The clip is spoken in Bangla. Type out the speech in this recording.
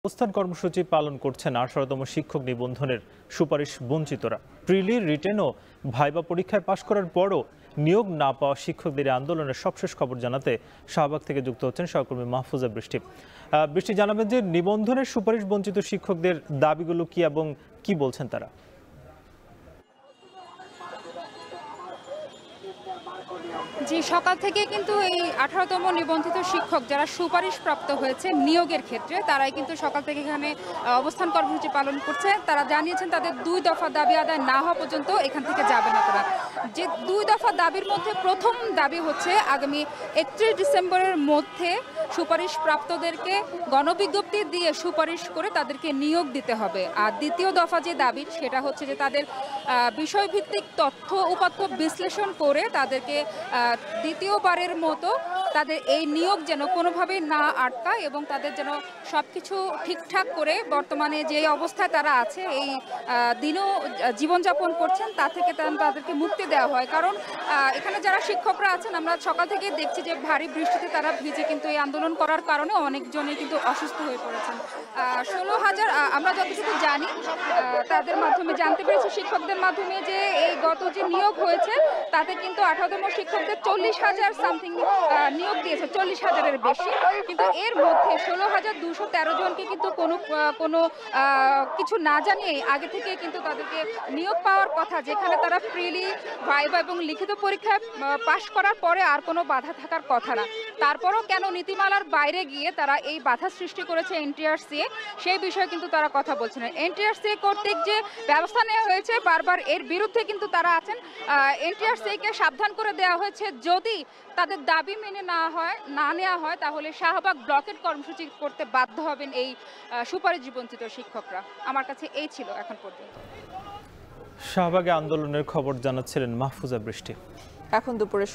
অবস্থান কর্মসূচি পালন করছেন 18তম শিক্ষক নিবন্ধনের সুপারিশ বঞ্চিতরা। প্রিলি, রিটেন ও ভাইবা পরীক্ষায় পাশ করার পরও নিয়োগ না পাওয়া শিক্ষকদের আন্দোলনের সবশেষ খবর জানাতে শাহবাগ থেকে যুক্ত হচ্ছেন সহকর্মী মাহফুজা বৃষ্টি। বৃষ্টি, জানাবেন যে নিবন্ধনের সুপারিশ বঞ্চিত শিক্ষকদের দাবিগুলো কি এবং কি বলছেন তারা? জি, সকাল থেকে কিন্তু এই 18তম নিবন্ধিত শিক্ষক যারা সুপারিশ প্রাপ্ত হয়েছে নিয়োগের ক্ষেত্রে, তারাই কিন্তু সকাল থেকে এখানে অবস্থান কর্মসূচি পালন করছে। তারা জানিয়েছেন তাদের 2 দফা দাবি আদায় না হওয়া পর্যন্ত এখান থেকে যাবে না তারা। যে 2 দফা দাবির মধ্যে প্রথম দাবি হচ্ছে আগামী 31 ডিসেম্বরের মধ্যে সুপারিশ প্রাপ্তদেরকে গণবিজ্ঞপ্তি দিয়ে সুপারিশ করে তাদেরকে নিয়োগ দিতে হবে। আর দ্বিতীয় দফা যে দাবি সেটা হচ্ছে যে তাদের বিষয়ভিত্তিক তথ্য উপাত্ত বিশ্লেষণ করে তাদেরকে দ্বিতীয়বারের মতো তাদের এই নিয়োগ যেন কোনোভাবেই না আটকায় এবং তাদের যেন সব কিছু ঠিকঠাক করে বর্তমানে যে অবস্থায় তারা আছে এই দিনও জীবনযাপন করছেন তা থেকে তাদেরকে মুক্তি দেওয়া হয়। কারণ এখানে যারা শিক্ষকরা আছেন আমরা সকাল থেকে দেখছি যে ভারী বৃষ্টিতে তারা ভিজে কিন্তু এই আন্দোলন করার কারণে অনেকজনই কিন্তু অসুস্থ হয়ে পড়েছেন। 16,000 আমরা যতটুকু জানি তাদের মাধ্যমে জানতে পেরেছি শিক্ষকদের মাধ্যমে যে এই গত যে নিয়োগ হয়েছে তাতে কিন্তু 18তম শিক্ষকদের 40,000 সামথিং নিয়োগ দিয়েছে, 40,000-এর বেশি। কিন্তু এর মধ্যে 16,213 জনকে কিন্তু কোনো কিছু না জানিয়ে আগে থেকে কিন্তু তাদেরকে নিয়োগ পাওয়ার কথা, যেখানে তারা প্রিলি, ভাইবা এবং লিখিত পরীক্ষায় পাশ করার পরে আর কোনো বাধা থাকার কথা না। তারপরও কেন নীতিমালার বাইরে গিয়ে তারা এই বাধা সৃষ্টি করেছে এনটিআরসি, সেই বিষয়ে কিন্তু তারা কথা বলছেন। এনটিআরসি কর্তৃক যে ব্যবস্থা নেওয়া হয়েছে বারবার এর বিরুদ্ধে কিন্তু তারা আছেন। এনটিআরসিকে সাবধান করে দেওয়া হয়েছে যদি তাদের দাবি মেনে না নেওয়া হয় তাহলে শাহবাগ ব্লকেট কর্মসূচি করতে বাধ্য হবেন এই সুপারিশ বঞ্চিত শিক্ষকরা। আমার কাছে এই ছিল এখন পর্যন্ত। শাহবাগে আন্দোলনের খবর জানাচ্ছিলেন মাহফুজা বৃষ্টি। এখন দুপুরের